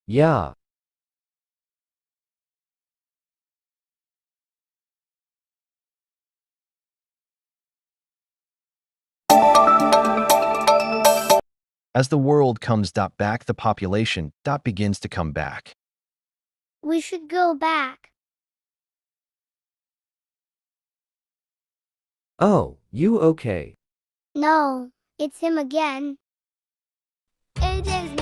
Yeah. As the world comes back, the population begins to come back. We should go back. Oh, you okay? No, it's him again. AJ's